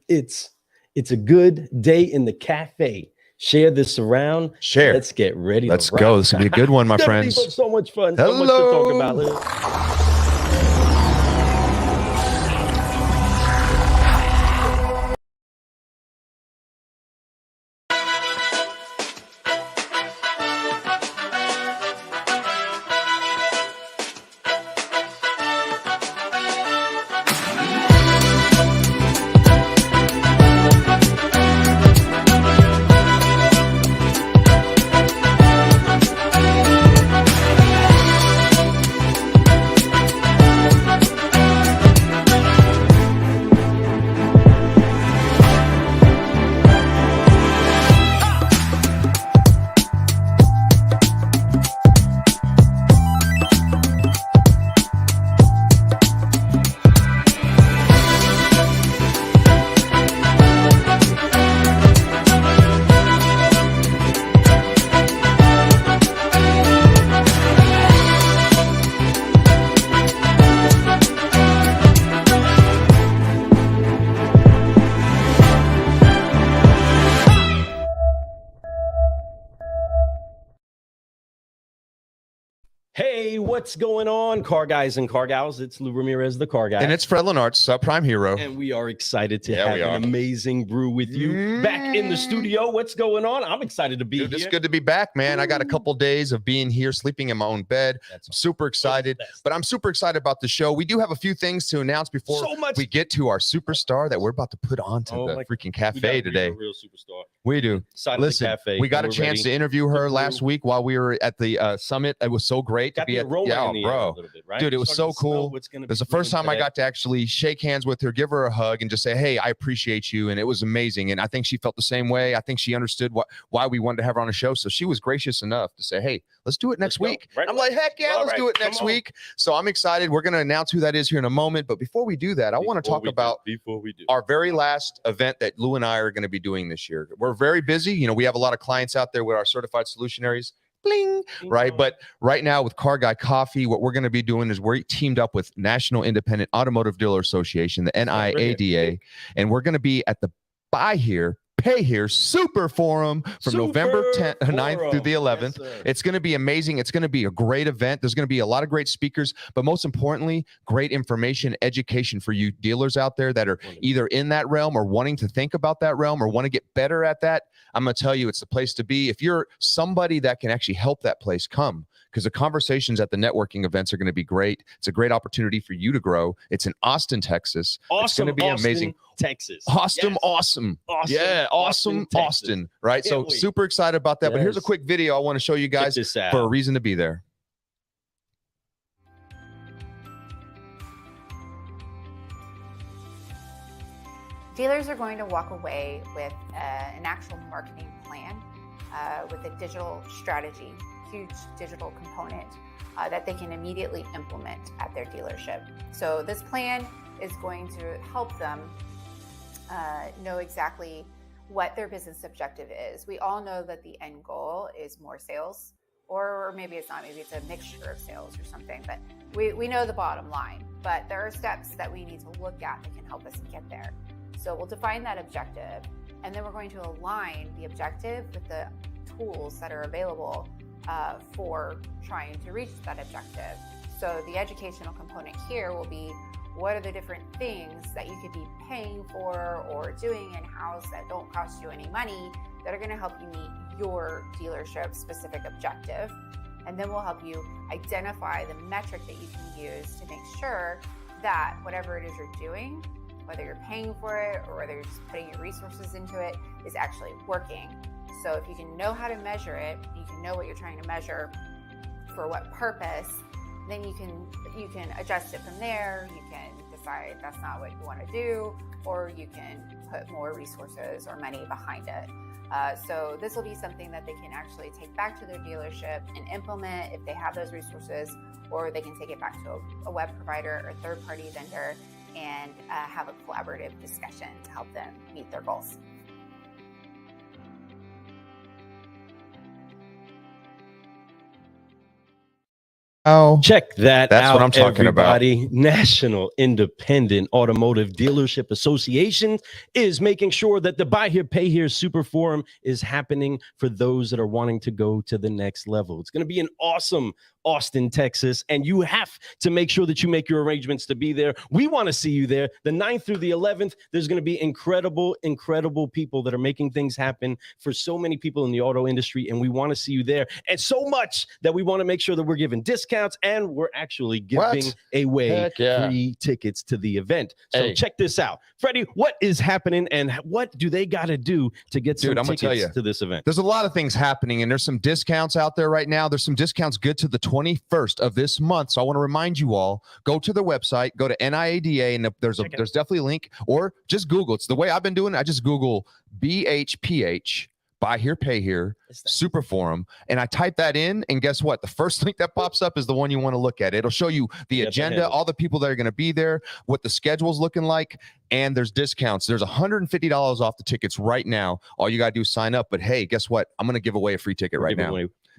It's a good day in the cafe. Share this around. Share. Let's get ready. Let's to rock. go. This will be a good one, my It's gonna friends. Be so much fun. Hello. So much to talk about. Hey, what's going on, car guys and car gals? It's Lou Ramirez, the car guy. And it's Fred Lenart, subprime hero. And we are excited to have an amazing brew with you back in the studio. What's going on? I'm excited to be here. It's good to be back, man. I got a couple days of being here, sleeping in my own bed. I'm super excited, but I'm super excited about the show. We do have a few things to announce before we get to our superstar that we're about to put onto the freaking cafe today. A real superstar. We do. Listen, we got a chance to interview her last week while we were at the summit. It was so great to be at. Bro, right? Dude, it was so cool. It was the first time I got to actually shake hands with her, give her a hug, and just say, "Hey, I appreciate you," and it was amazing. And I think she felt the same way. I think she understood why we wanted to have her on the show. So she was gracious enough to say, "Hey, let's do it next week." Right, I'm like, "Heck yeah, let's do it next week." So I'm excited. We're going to announce who that is here in a moment. But before we do that, I want to talk about our very last event that Lou and I are going to be doing this year. We're very busy. You know, we have a lot of clients out there with our certified solutionaries. Bling, right? But right now with Car Guy Coffee, what we're going to be doing is we're teamed up with National Independent Automotive Dealer Association, the NIADA, and we're going to be at the Buy Here, Pay Here Super Forum from November 9th through the 11th. It's going to be amazing. It's going to be a great event. There's going to be a lot of great speakers, but most importantly, great information, education for you dealers out there that are either in that realm or wanting to think about that realm or want to get better at that. I'm going to tell you, it's the place to be. If you're somebody that can actually help that place, come, because the conversations at the networking events are going to be great. It's a great opportunity for you to grow. It's in Austin, Texas. It's going to be amazing. Texas. Awesome. Yeah, awesome, Austin. Right? So super excited about that. But here's a quick video I want to show you guys for a reason to be there. Dealers are going to walk away with an actual marketing plan, with a digital strategy, huge digital component that they can immediately implement at their dealership. So this plan is going to help them know exactly what their business objective is. We all know that the end goal is more sales, or maybe it's not, maybe it's a mixture of sales or something, but we know the bottom line. But there are steps that we need to look at that can help us get there. So we'll define that objective, and then we're going to align the objective with the tools that are available for trying to reach that objective. So the educational component here will be, what are the different things that you could be paying for or doing in-house that don't cost you any money that are going to help you meet your dealership specific objective. And then we'll help you identify the metric that you can use to make sure that whatever it is you're doing, whether you're paying for it or whether you're just putting your resources into it, is actually working. So if you can know how to measure it, you can know what you're trying to measure for what purpose, then you can adjust it from there. You can decide that's not what you want to do, or you can put more resources or money behind it. So this will be something that they can actually take back to their dealership and implement if they have those resources, or they can take it back to a web provider or third-party vendor and have a collaborative discussion to help them meet their goals. Oh, check that that's out, what I'm talking everybody. National Independent Automotive Dealership Association is making sure that the Buy Here, Pay Here Super Forum is happening for those that are wanting to go to the next level. It's going to be an awesome Austin, Texas, and you have to make sure that you make your arrangements to be there. We want to see you there. The 9th through the 11th, there's going to be incredible people that are making things happen for so many people in the auto industry, and we want to see you there. And so much that we want to make sure that we're giving discounts, and we're actually giving away free tickets to the event. So check this out. Freddie, what is happening, and what do they got to do to get some tickets to this event? There's a lot of things happening, and there's some discounts out there right now. There's some discounts good to the 21st of this month. So I want to remind you all, go to the website, go to NIADA, and there's definitely a link, or just Google. It's the way I've been doing it. I just Google BHPH, Buy Here, Pay Here, Super Forum, and I type that in, and guess what? The first link that pops up is the one you want to look at. It'll show you the agenda, all the people that are going to be there, what the schedule's looking like, and there's discounts. There's $150 off the tickets right now. All you got to do is sign up. But hey, guess what? I'm going to give away a free ticket right now.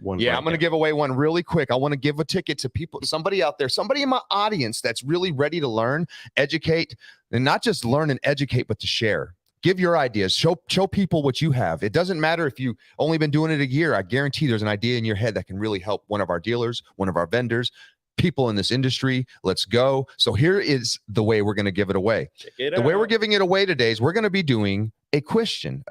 I'm going to give away one really quick. I want to give a ticket to people, somebody out there, somebody in my audience that's really ready to learn, educate, and not just learn and educate, but to share. Give your ideas. Show people what you have. It doesn't matter if you've only been doing it a year. I guarantee there's an idea in your head that can really help one of our dealers, one of our vendors, people in this industry. Let's go. So here is the way we're going to give it away. The way we're giving it away today is we're going to be doing a question,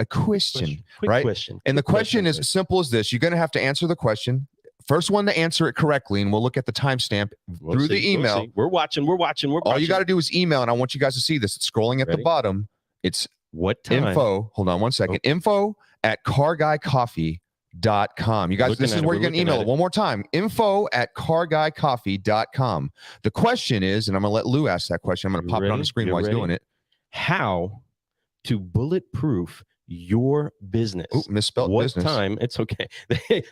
right? And the question is as simple as this. You're going to have to answer the question. First one to answer it correctly, and we'll look at the timestamp through the email. We're watching. All you got to do is email, and I want you guys to see this. It's scrolling at the bottom. It's what time? Info. Hold on one second. info@carguycoffee.com. You guys, this is where you're going to email it. One more time. info@carguycoffee.com. The question is, and I'm going to let Lou ask that question. I'm going to pop it on the screen while he's doing it. How to bulletproof your business. Oh, misspelled business. What time? It's okay.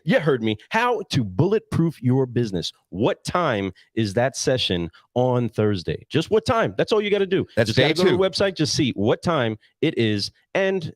You heard me. How to bulletproof your business. What time is that session on Thursday? Just what time? That's all you got to do. That's day 2. Go to the website, just see what time it is, and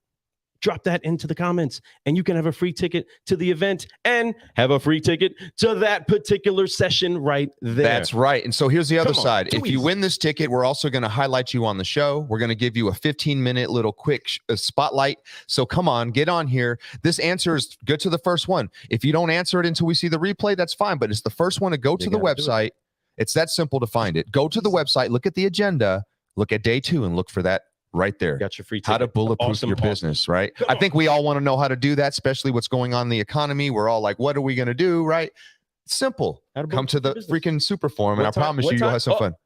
drop that into the comments, and you can have a free ticket to the event and have a free ticket to that particular session right there. That's right. And so here's the other side. If you win this ticket, we're also going to highlight you on the show. We're going to give you a 15-minute little quick spotlight. So come on, get on here. This answer is good to the first one. If you don't answer it until we see the replay, that's fine. But it's the first one to go to the website. It's that simple to find it. Go to the website, look at the agenda, look at day 2, and look for that right there. Got your free ticket. How to bulletproof your business, right? I think we all want to know how to do that, especially what's going on in the economy. We're all like, what are we going to do, right? It's simple. Come to the freaking Super Forum, and I promise you'll have some fun.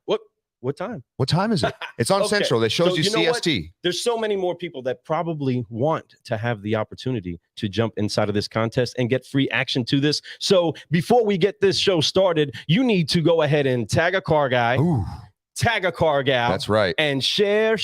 What time? What time is it? It's on Central. That shows you CST. There's so many more people that probably want to have the opportunity to jump inside of this contest and get free action to this. So before we get this show started, you need to go ahead and tag a car guy. Ooh. Tag a car gal. That's right. And share.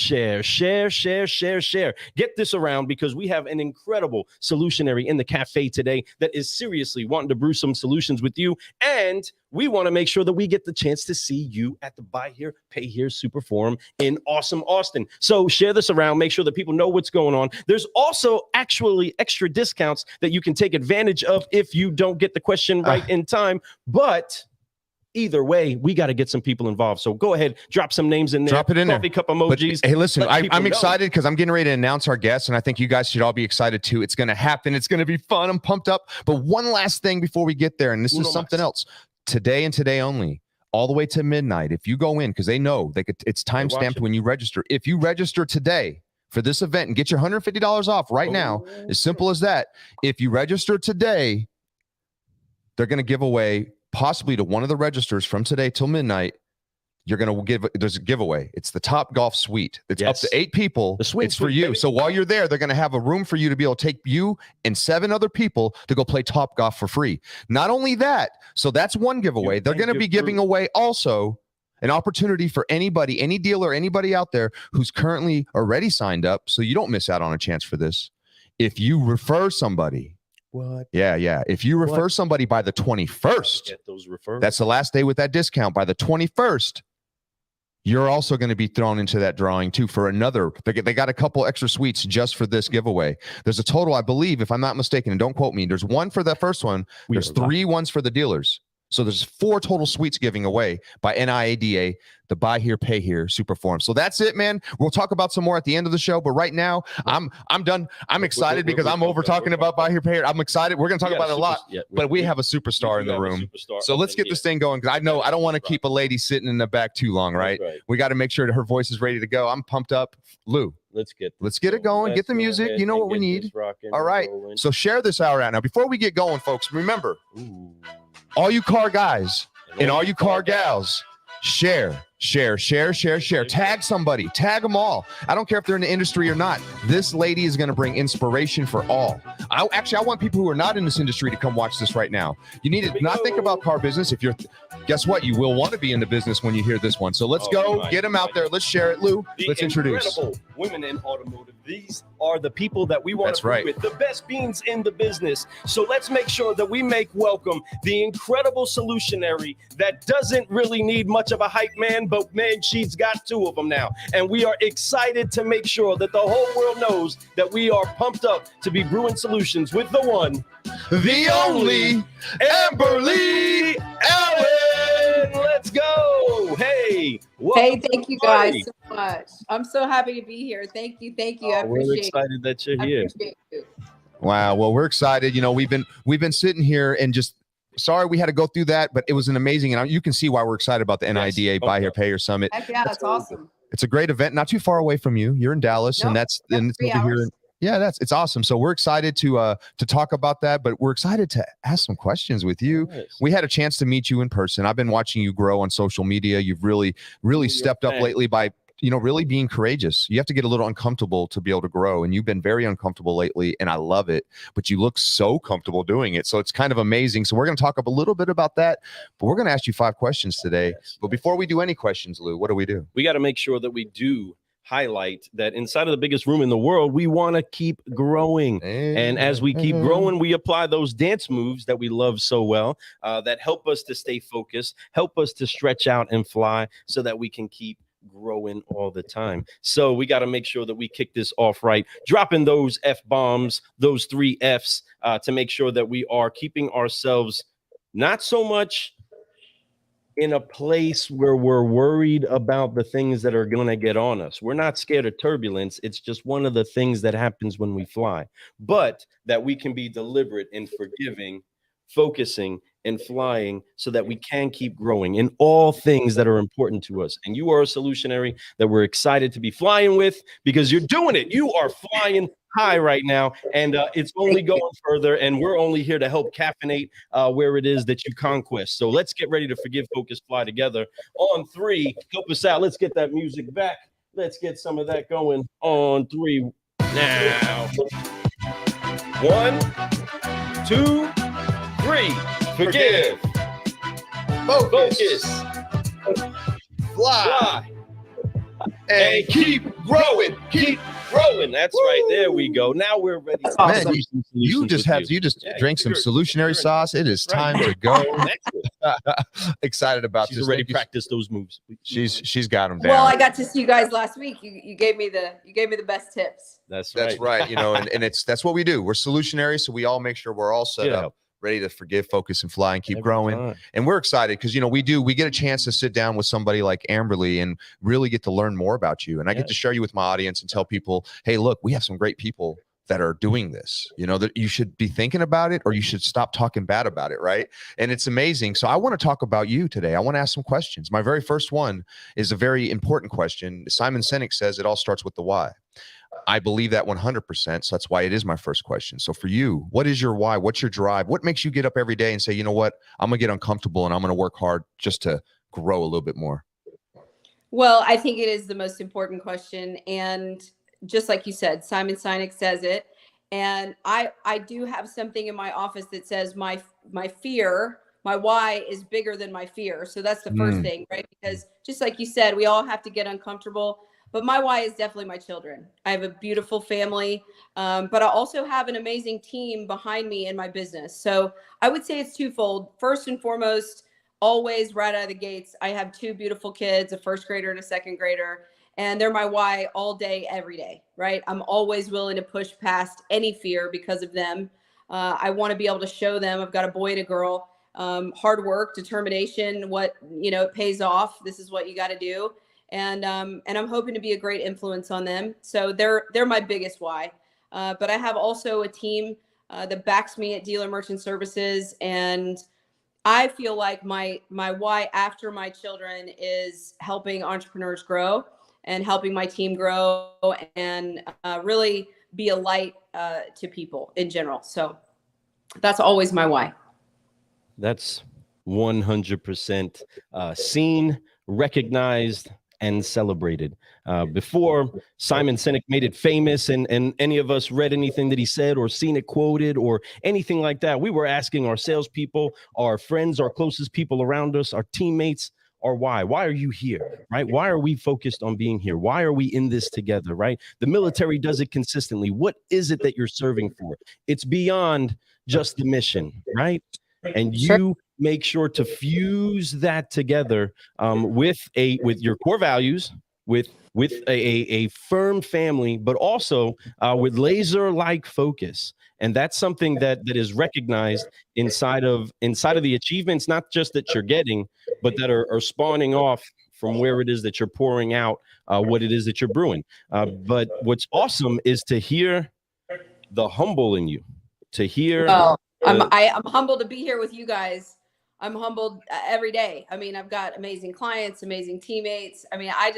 Get this around, because we have an incredible solutionary in the cafe today that is seriously wanting to brew some solutions with you. And we want to make sure that we get the chance to see you at the Buy Here, Pay Here Super Forum in awesome Austin. So share this around. Make sure that people know what's going on. There's also actually extra discounts that you can take advantage of if you don't get the question right in time. But either way, we got to get some people involved. So go ahead, drop some names in there. Drop it in Coffee cup emojis. But, hey, listen, I'm excited because I'm getting ready to announce our guests, and I think you guys should all be excited too. It's going to happen. It's going to be fun. I'm pumped up. But one last thing before we get there, and this is something else. Today and today only, all the way to midnight. If you go in, because they know it's time stamped when you register. If you register today for this event and get your $150 off right now, as simple as that. If you register today, they're going to give away, possibly to one of the registers from today till midnight, you're going to give, there's a giveaway. It's the Top Golf Suite. It's up to 8 people. It's for you. So while you're there, they're going to have a room for you to be able to take you and 7 other people to go play Top Golf for free. Not only that, so that's one giveaway. They're going to be giving away also an opportunity for anybody, any dealer, anybody out there who's currently already signed up, so you don't miss out on a chance for this. If you refer somebody, if you refer somebody by the 21st, get those referrals. That's the last day with that discount. By the 21st, you're also going to be thrown into that drawing too for another. They got a couple extra suites just for this giveaway. There's a total, I believe, if I'm not mistaken, and don't quote me, there's one for the first one. There's 3 ones for the dealers. So there's 4 total suites giving away by NIADA, the Buy Here, Pay Here Super Forum. So that's it, man. We'll talk about some more at the end of the show, but right now I'm done. I'm excited because I'm over talking about Buy Here, Pay Here. I'm excited. We're going to talk about it a lot, but we have a superstar in the room. So let's get this thing going, because I know I don't want to keep a lady sitting in the back too long, right? We got to make sure that her voice is ready to go. I'm pumped up. Lou, let's get it going. Get the music. You know what we need. All right. So share this hour out now. Before we get going, folks, remember, all you car guys and all you car gals, share. Tag somebody. Tag them all. I don't care if they're in the industry or not. This lady is going to bring inspiration for all. I want people who are not in this industry to come watch this right now. You need to not think about car business. If you're, guess what? You will want to be in the business when you hear this one. So let's go. Get them out there. Let's share it, Lou. Let's introduce. Women in automotive. These are the people that we want to be with. The best beans in the business. So let's make sure that we make welcome the incredible solutionary that doesn't really need much of a hype man, but man, she's got 2 of them now. And we are excited to make sure that the whole world knows that we are pumped up to be brewing solutions with the one, the only, Amberly Allen. Let's go. Hey. Hey, thank you guys so much. I'm so happy to be here. Thank you. I appreciate we're excited that you're here. Wow. Well, we're excited. You know, we've been sitting here and just sorry we had to go through that, but it was an amazing, and you can see why we're excited about the NIDA Buy Here, Pay Here Summit. Heck yeah, that's awesome. It's a great event, not too far away from you. You're in Dallas, and it's over here. Yeah, it's awesome. So we're excited to talk about that, but we're excited to ask some questions with you. Nice. We had a chance to meet you in person. I've been watching you grow on social media. You've really stepped up lately by really being courageous. You have to get a little uncomfortable to be able to grow, and you've been very uncomfortable lately, and I love it, but you look so comfortable doing it. So it's kind of amazing. So we're going to talk a little bit about that, but we're going to ask you 5 questions today. Yes. But before we do any questions, Lou, what do? We got to make sure that we do highlight that inside of the biggest room in the world, we want to keep growing. And as we keep growing, we apply those dance moves that we love so well, that help us to stay focused, help us to stretch out and fly so that we can keep growing all the time. So we got to make sure that we kick this off right, dropping those F-bombs, those 3 Fs, to make sure that we are keeping ourselves not so much in a place where we're worried about the things that are going to get on us. We're not scared of turbulence. It's just one of the things that happens when we fly, but that we can be deliberate in forgiving, focusing, and flying so that we can keep growing in all things that are important to us. And you are a solutionary that we're excited to be flying with, because you're doing it. You are flying high right now, and it's only going further, and we're only here to help caffeinate where it is that you conquest. So let's get ready to forgive, focus, fly together. On 3, help us out. Let's get that music back. Let's get some of that going on 3 now. 1, 2, 3. Forgive. Focus. Fly. And keep growing. That's right. There we go. Now we're ready. Man, you just drank some solutionary sauce. It is time to go. Excited about this. She's already practiced those moves. She's got them down. Well, I got to see you guys last week. You gave me the best tips. That's right. And that's what we do. We're solutionary, so we all make sure we're all set up, ready to forgive, focus, and fly, and keep growing. And we're excited because we get a chance to sit down with somebody like Amberly and really get to learn more about you. And I get to share you with my audience and tell people, hey, look, we have some great people that are doing this, that you should be thinking about it, or you should stop talking bad about it, right? And it's amazing. So I want to talk about you today. I want to ask some questions. My very first one is a very important question. Simon Sinek says it all starts with the why. I believe that 100%. So that's why it is my first question. So for you, what is your why? What's your drive? What makes you get up every day and say, you know what, I'm going to get uncomfortable and I'm going to work hard just to grow a little bit more? Well, I think it is the most important question. And just like you said, Simon Sinek says it. And I do have something in my office that says my fear, my why is bigger than my fear. So that's the first thing, right? Because just like you said, we all have to get uncomfortable. But my why is definitely my children. I have a beautiful family, but I also have an amazing team behind me in my business. So I would say it's twofold. First and foremost, always right out of the gates, I have 2 beautiful kids, a 1st grader and a 2nd grader, and they're my why all day, every day, right? I'm always willing to push past any fear because of them. I want to be able to show them. I've got a boy and a girl. hard work, determination, what, it pays off. This is what you got to do. And I'm hoping to be a great influence on them. So they're my biggest why. But I have also a team that backs me at Dealer Merchant Services. And I feel like my why after my children is helping entrepreneurs grow and helping my team grow and really be a light to people in general. So that's always my why. That's 100% seen, recognized, and celebrated. Before Simon Sinek made it famous and any of us read anything that he said or seen it quoted or anything like that, we were asking our salespeople, our friends, our closest people around us, our teammates, or why? Why are you here, right? Why are we focused on being here? Why are we in this together, right? The military does it consistently. What is it that you're serving for? It's beyond just the mission, right? And you make sure to fuse that together with your core values, with a firm family, but also with laser-like focus. And that's something that is recognized inside of the achievements, not just that you're getting, but that are spawning off from where it is that you're pouring out what it is that you're brewing. But what's awesome is to hear the humble in you, to hear. I'm humbled to be here with you guys. I'm humbled every day. I mean, I've got amazing clients, amazing teammates. I mean, I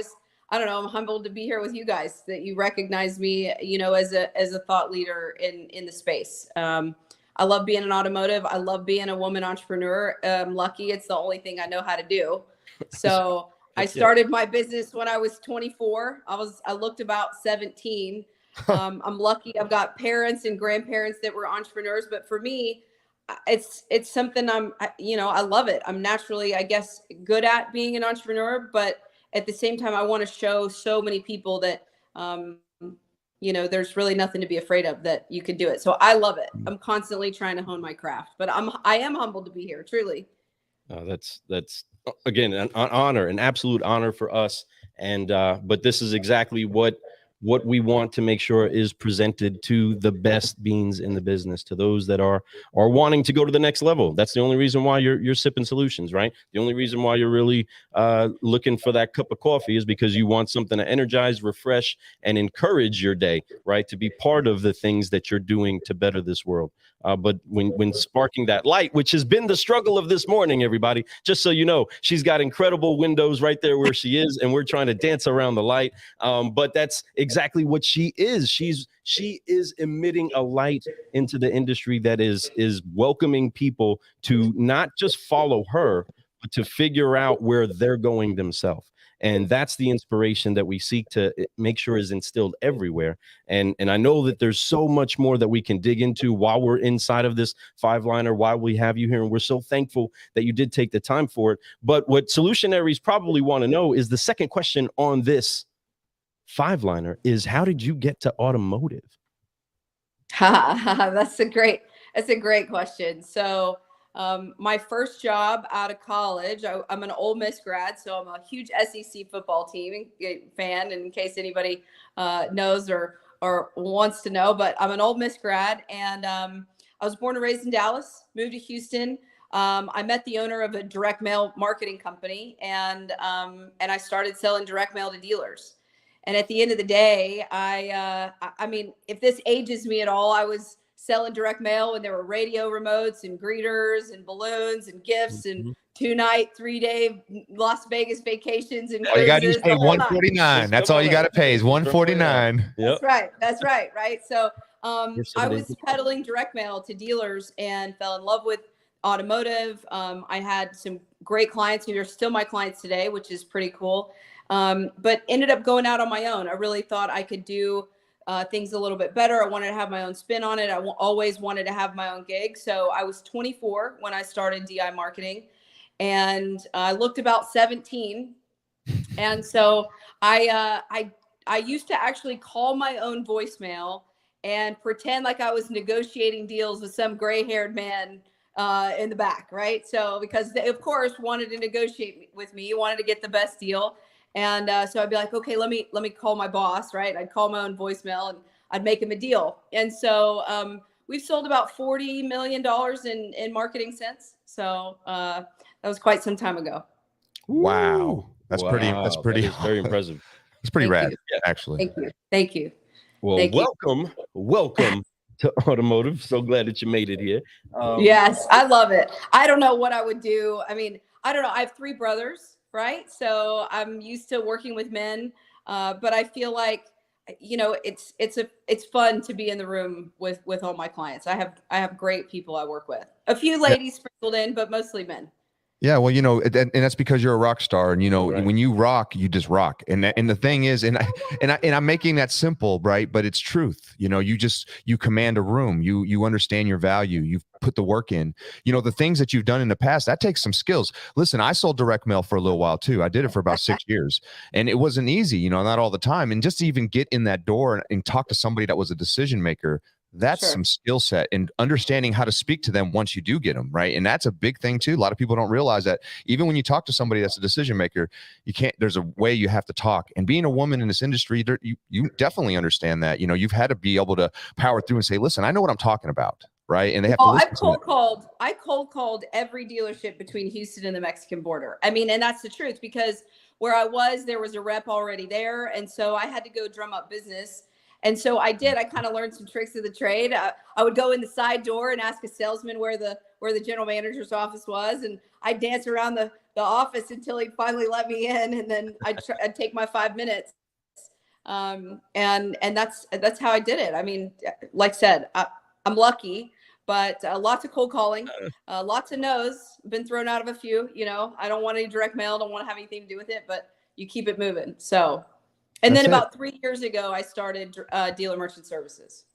don't know. I'm humbled to be here with you guys, that you recognize me, as a thought leader in the space. I love being in automotive. I love being a woman entrepreneur. I'm lucky. It's the only thing I know how to do. So I started my business when I was 24. I looked about 17. I'm lucky. I've got parents and grandparents that were entrepreneurs, but for me, it's something I love it. I'm naturally, I guess, good at being an entrepreneur, but at the same time, I want to show so many people that, there's really nothing to be afraid of, that you can do it. So I love it. I'm constantly trying to hone my craft, but I am humbled to be here, truly. That's again, an honor, an absolute honor for us. And, but this is exactly what we want to make sure is presented to the best beans in the business, to those that are wanting to go to the next level. That's the only reason why you're sipping solutions, right? The only reason why you're really looking for that cup of coffee is because you want something to energize, refresh, and encourage your day, right? To be part of the things that you're doing to better this world. But when sparking that light, which has been the struggle of this morning, everybody, just so you know, she's got incredible windows right there where she is, and we're trying to dance around the light. But that's exactly what she is. She is emitting a light into the industry that is welcoming people to not just follow her, but to figure out where they're going themselves. And that's the inspiration that we seek to make sure is instilled everywhere. And I know that there's so much more that we can dig into while we're inside of this 5-liner, while we have you here. And we're so thankful that you did take the time for it. But what Solutionaries probably want to know is the second question on this 5-liner is, how did you get to automotive? That's a great question. So my first job out of college, I'm an Ole Miss grad, so I'm a huge SEC football team fan, in case anybody knows or wants to know. But I'm an Ole Miss grad, and I was born and raised in Dallas, moved to Houston. I met the owner of a direct mail marketing company, and I started selling direct mail to dealers. And at the end of the day, I mean, if this ages me at all, I was selling direct mail when there were radio remotes and greeters and balloons and gifts and 2-night, 3-day Las Vegas vacations and all you got to do is pay $149. That's all you got to pay is $149. Yep. That's right. Right. So I was peddling direct mail to dealers and fell in love with automotive. I had some great clients who are still my clients today, which is pretty cool. But ended up going out on my own. I really thought I could do things a little bit better. I wanted to have my own spin on it. I always wanted to have my own gig. So I was 24 when I started DI marketing, and I looked about 17. And so I used to actually call my own voicemail and pretend like I was negotiating deals with some gray-haired man in the back, right? So because they, of course, wanted to negotiate with me, wanted to get the best deal. And so I'd be like, okay, let me call my boss, right? I'd call my own voicemail and I'd make him a deal. And so we've sold about $40 million in marketing since. So that was quite some time ago. Wow. That's Wow, pretty, that is very impressive. It's pretty Thank rad, you. actually. Thank you. Well, Thank you. welcome to automotive. So glad that you made it here. Yes, I love it. I don't know what I would do. I mean, I don't know. I have 3 brothers, right? So I'm used to working with men, but I feel like, you know, it's fun to be in the room with all my clients. I have great people I work with. A few ladies sprinkled in, but mostly men. Yeah, well, you know, and that's because you're a rock star, and you know, Right. when you rock, you just rock. And the thing is, and I'm making that simple, right? But it's truth. You know, you command a room. You understand your value. You've put the work in. You know, the things that you've done in the past, that takes some skills. Listen, I sold direct mail for a little while too. I did it for about 6 years, and it wasn't easy. You know, not all the time. And just to even get in that door and talk to somebody that was a decision maker. That's some skill set and understanding how to speak to them once you do get them, right? And that's a big thing too. A lot of people don't realize that even when you talk to somebody that's a decision maker, there's a way you have to talk. And being a woman in this industry, you definitely understand that. You know, you've had to be able to power through and say, listen, I know what I'm talking about, right? And they have to listen I cold called every dealership between Houston and the Mexican border. I mean, and that's the truth, because where I was, there was a rep already there. And so I had to go drum up business. And so I kind of learned some tricks of the trade. I would go in the side door and ask a salesman where the general manager's office was. And I'd dance around the office until he'd finally let me in. And then I'd take my 5 minutes. And that's how I did it. I mean, like I said, I'm lucky, but lots of cold calling, lots of no's, been thrown out of a few. You know, I don't want any direct mail, don't want to have anything to do with it, but you keep it moving. So. And then about 3 years ago, I started Dealer Merchant Services.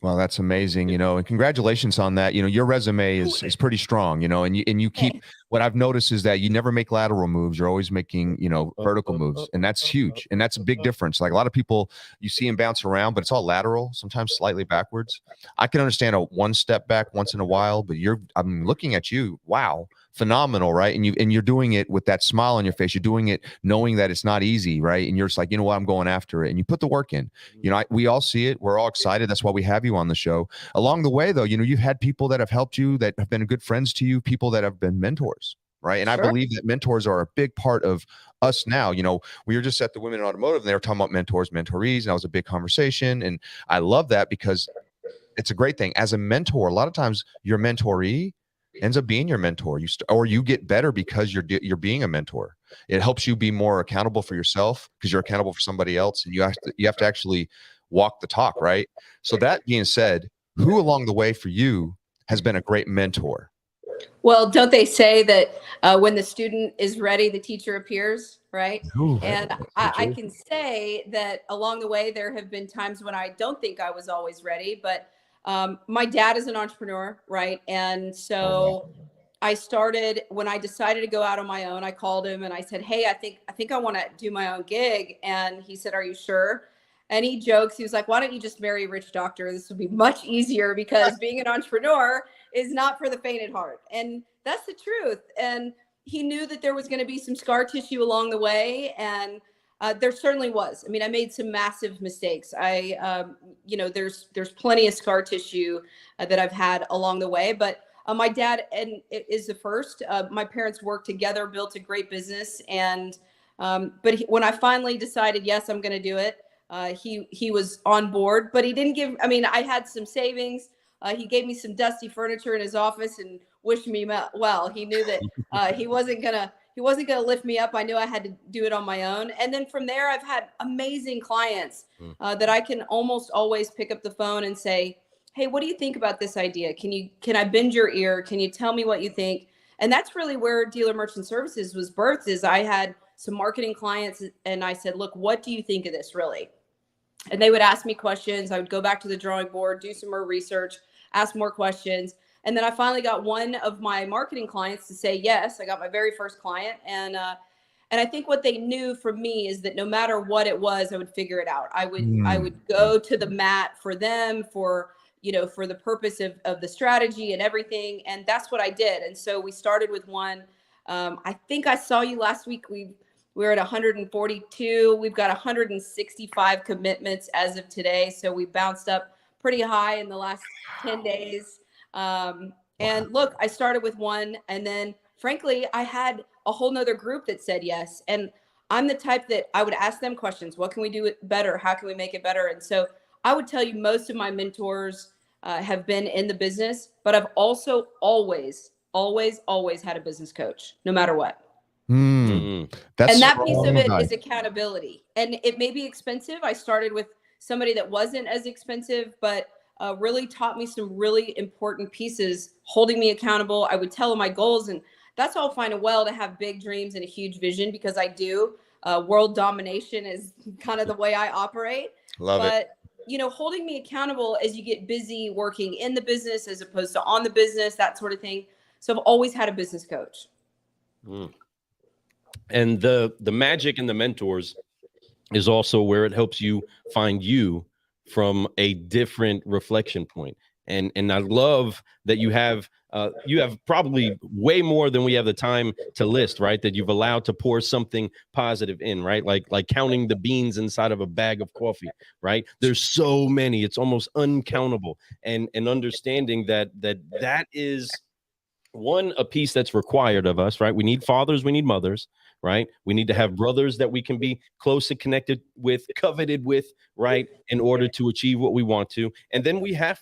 Well, that's amazing, you know, and congratulations on that. You know, your resume is pretty strong, you know, and you keep, what I've noticed is that you never make lateral moves. You're always making, you know, vertical moves, and that's huge. And that's a big difference. Like a lot of people, you see them bounce around, but it's all lateral, sometimes slightly backwards. I can understand a 1 step back once in a while, but I'm looking at you. Wow. Phenomenal, right? And you're doing it with that smile on your face. You're doing it knowing that it's not easy, right? And you're just like, you know what, I'm going after it. And you put the work in. You know, we all see it. We're all excited. That's why we have you on the show. Along the way, though, you know, you've had people that have helped you, that have been good friends to you, people that have been mentors, right? And I believe that mentors are a big part of us now. You know, we were just at the Women in Automotive, and they were talking about mentors, mentorees, and that was a big conversation. And I love that because it's a great thing. As a mentor, a lot of times your mentoree ends up being your mentor. Or you get better because you're being a mentor. It helps you be more accountable for yourself because you're accountable for somebody else, and you have to actually walk the talk, right? So that being said, who along the way for you has been a great mentor? Well, don't they say that when the student is ready, the teacher appears, right? Ooh, and I can say that along the way, there have been times when I don't think I was always ready, but my dad is an entrepreneur, right? And so I started, when I decided to go out on my own, I called him and I said, hey, I think I want to do my own gig. And he said, are you sure? And he jokes, he was like, why don't you just marry a rich doctor? This would be much easier, because being an entrepreneur is not for the faint at heart. And that's the truth. And he knew that there was going to be some scar tissue along the way. And there certainly was. I mean, I made some massive mistakes. You know, there's plenty of scar tissue that I've had along the way, but my dad is the first. My parents worked together, built a great business. And, but when I finally decided, yes, I'm going to do it, he was on board, but he didn't give, I mean, I had some savings. He gave me some dusty furniture in his office and wished me well. He knew that he wasn't gonna lift me up. I knew I had to do it on my own. And then from there, I've had amazing clients that I can almost always pick up the phone and say, hey, what do you think about this idea? Can I bend your ear? Can you tell me what you think? And that's really where Dealer Merchant Services was birthed. Is I had some marketing clients and I said, look, what do you think of this really? And they would ask me questions. I would go back to the drawing board, do some more research, ask more questions. And then I finally got one of my marketing clients to say yes. I got my very first client. And I think what they knew from me is that no matter what it was, I would figure it out. I would go to the mat for them, for the purpose of the strategy and everything. And that's what I did. And so we started with one. I think I saw you last week. We're at 142. We've got 165 commitments as of today. So we bounced up pretty high in the last 10 days. And look, I started with one, and then frankly, I had a whole nother group that said yes. And I'm the type that I would ask them questions. What can we do it better? How can we make it better? And so I would tell you most of my mentors have been in the business, but I've also always had a business coach, no matter what. That's and that piece of it is accountability. And it may be expensive. I started with somebody that wasn't as expensive, but really taught me some really important pieces, holding me accountable. I would tell them my goals, and that's all fine and well to have big dreams and a huge vision, because I do. World domination is kind of the way I operate. Love it. But, holding me accountable as you get busy working in the business as opposed to on the business, that sort of thing. So I've always had a business coach. And the magic in the mentors is also where it helps you find you from a different reflection point. And I love that you have probably way more than we have the time to list, right? That you've allowed to pour something positive in, right? Like counting the beans inside of a bag of coffee, right? There's so many, it's almost uncountable. And understanding that is one, a piece that's required of us, right? We need fathers, we need mothers, right? We need to have brothers that we can be close and connected with, coveted with, right? In order to achieve what we want to. And then we have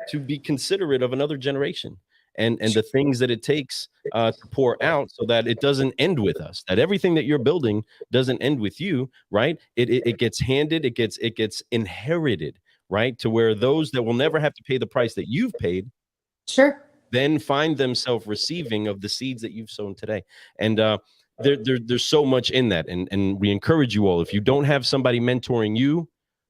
to be considerate of another generation and the things that it takes to pour out, so that it doesn't end with us, that everything that you're building doesn't end with you, right? It gets handed, it gets inherited, right? To where those that will never have to pay the price that you've paid, sure, then find themselves receiving of the seeds that you've sown today. And there's so much in that. And we encourage you all, if you don't have somebody mentoring you,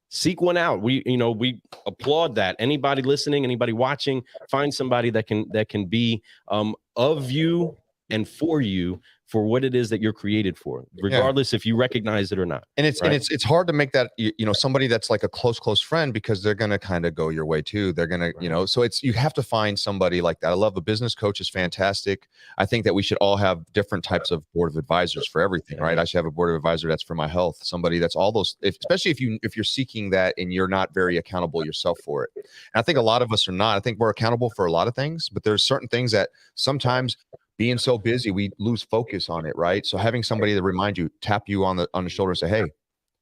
seek one out. We applaud that. Anybody listening, anybody watching, find somebody that can be of you and for you, for what it is that you're created for, regardless if you recognize it or not. And it's hard to make that, somebody that's like a close friend, because they're going to kind of go your way too. They're going to, so you have to find somebody like that. I love a business coach is fantastic. I think that we should all have different types of board of advisors for everything, right? I should have a board of advisor that's for my health, somebody that's all those, especially if you're seeking that and you're not very accountable yourself for it. And I think a lot of us are not. I think we're accountable for a lot of things, but there's certain things that sometimes, being so busy, we lose focus on it, right? So having somebody that remind you, tap you on the shoulder and say, hey,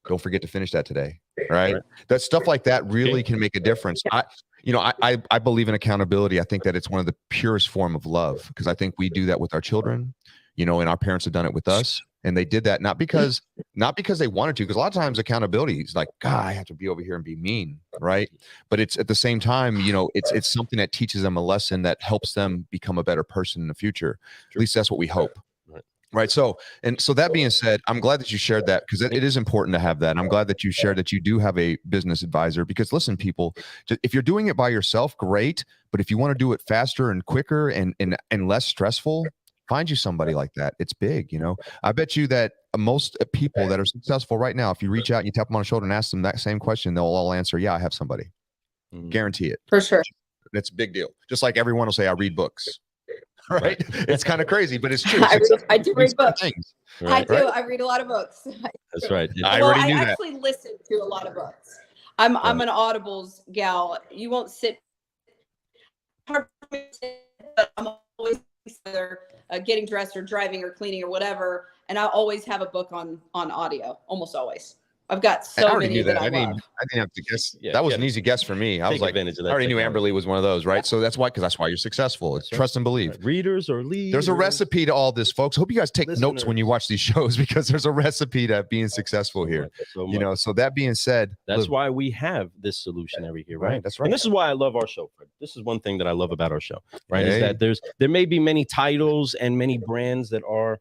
don't forget to finish that today, right? That stuff like that really can make a difference. I believe in accountability. I think that it's one of the purest form of love, because I think we do that with our children, and our parents have done it with us. And they did that not because they wanted to, because a lot of times accountability is like, God, I have to be over here and be mean, right? But it's at the same time, it's something that teaches them a lesson that helps them become a better person in the future. At least that's what we hope. Right. So that being said, I'm glad that you shared that, because it is important to have that. And I'm glad that you shared that you do have a business advisor, because listen, people, if you're doing it by yourself, great. But if you want to do it faster and quicker and less stressful, find you somebody like that. It's big. I bet you that most people that are successful right now, if you reach out and you tap them on the shoulder and ask them that same question, they'll all answer, yeah, I have somebody. Guarantee it. For sure. It's a big deal. Just like everyone will say, I read books. Right. It's kind of crazy, but it's true. I do read books. Right. I do. I read a lot of books. That's right. Yeah. I actually listen to a lot of books. I'm an Audibles gal. You won't sit. But I'm always either getting dressed or driving or cleaning or whatever, and I always have a book on audio. Almost always. I've got so many that I love. I didn't have to guess. That was an easy guess for me. I was like, I already knew Amberly was one of those, right? So that's why you're successful. It's trust and believe. Readers or leaders. There's a recipe to all this, folks. Hope you guys take notes when you watch these shows, because there's a recipe to being successful here. So that being said, that's why we have this solutionary here, right? That's right. And this is why I love our show, Fred. This is one thing that I love about our show, right? Is that there may be many titles and many brands that are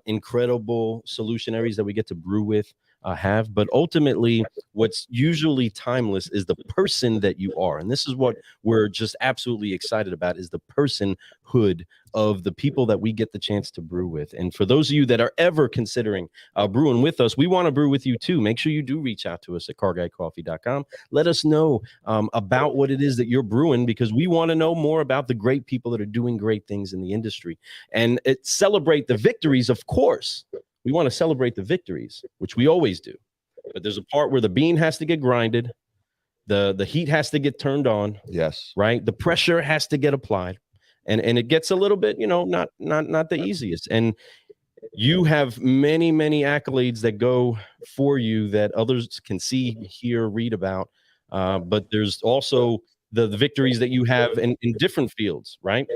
incredible solutionaries that we get to brew with. But ultimately what's usually timeless is the person that you are. And this is what we're just absolutely excited about, is the personhood of the people that we get the chance to brew with. And for those of you that are ever considering brewing with us, we want to brew with you too. Make sure you do reach out to us at carguycoffee.com. Let us know about what it is that you're brewing, because we want to know more about the great people that are doing great things in the industry, and celebrate the victories, of course. We want to celebrate the victories, which we always do. But there's a part where the bean has to get grinded. The heat has to get turned on. Yes. Right. The pressure has to get applied. And it gets a little bit, not the easiest. And you have many, many accolades that go for you that others can see, hear, read about. But there's also the victories that you have in different fields, right?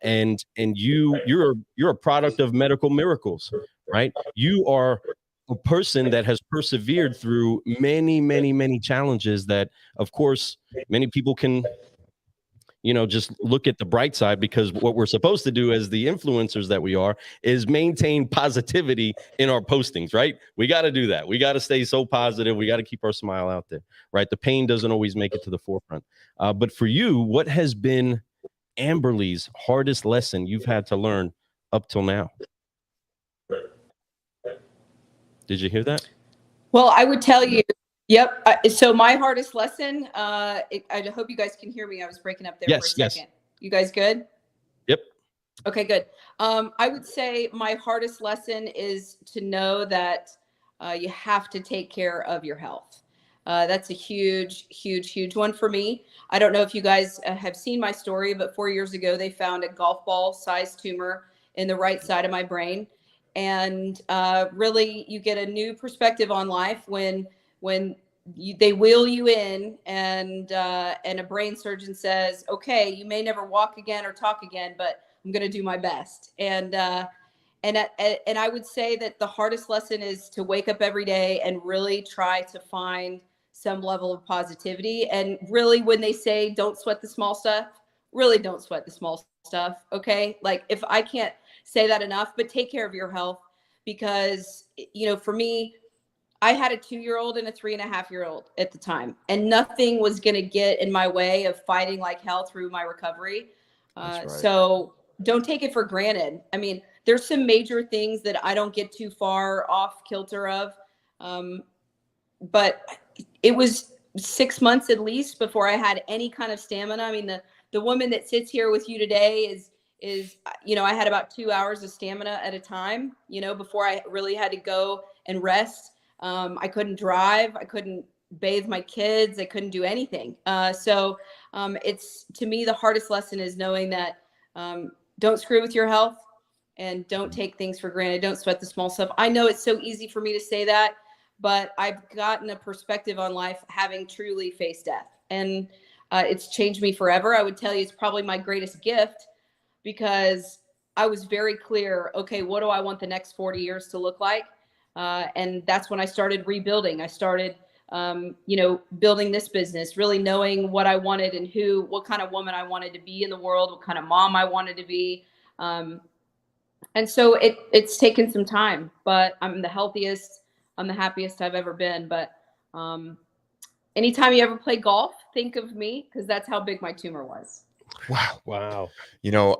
And you're a product of medical miracles, right? You are a person that has persevered through many, many, many challenges that, of course, many people can just look at the bright side, because what we're supposed to do as the influencers that we are is maintain positivity in our postings, right? We got to do that. We got to stay so positive. We got to keep our smile out there, right? The pain doesn't always make it to the forefront. But for you, what has been Amberly's hardest lesson you've had to learn up till now? Did you hear that? Well, I would tell you, yep. So my hardest lesson, I hope you guys can hear me. I was breaking up there for a second. Yes. You guys good? Yep. Okay, good. I would say my hardest lesson is to know that you have to take care of your health. That's a huge, huge, huge one for me. I don't know if you guys have seen my story, but 4 years ago, they found a golf ball sized tumor in the right side of my brain. And really, you get a new perspective on life when they wheel you in and a brain surgeon says, okay, you may never walk again or talk again, but I'm going to do my best. And I would say that the hardest lesson is to wake up every day and really try to find some level of positivity. And really, when they say don't sweat the small stuff, really don't sweat the small stuff. Okay. Like, if I can't say that enough, but take care of your health, because, for me, I had a 2-year-old and a 3.5-year-old at the time, and nothing was going to get in my way of fighting like hell through my recovery. Right. So don't take it for granted. I mean, there's some major things that I don't get too far off kilter of. But it was 6 months at least before I had any kind of stamina. I mean, the woman that sits here with you today is, I had about 2 hours of stamina at a time, before I really had to go and rest. I couldn't drive. I couldn't bathe my kids. I couldn't do anything. So it's, to me, the hardest lesson is knowing that don't screw with your health and don't take things for granted. Don't sweat the small stuff. I know it's so easy for me to say that, but I've gotten a perspective on life having truly faced death, and it's changed me forever. I would tell you it's probably my greatest gift, because I was very clear, okay, what do I want the next 40 years to look like? And that's when I started rebuilding. I started, building this business, really knowing what I wanted and what kind of woman I wanted to be in the world, what kind of mom I wanted to be. And so it's taken some time, but I'm the healthiest, I'm the happiest I've ever been. But anytime you ever play golf, think of me, because that's how big my tumor was. Wow.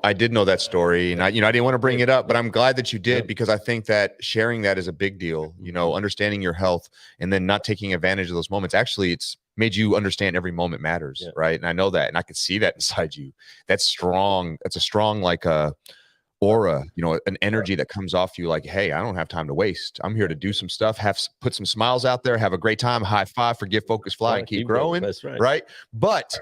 I did know that story, and I didn't want to bring it up, but I'm glad that you did, because I think that sharing that is a big deal, understanding your health and then not taking advantage of those moments. Actually, it's made you understand every moment matters. Right. And I know that, and I could see that inside you. That's strong. That's a strong, like, aura, an energy that comes off you, like, hey, I don't have time to waste. I'm here to do some stuff, put some smiles out there, have a great time, high five, forgive, focus, fly, and keep growing. That's right. Right. But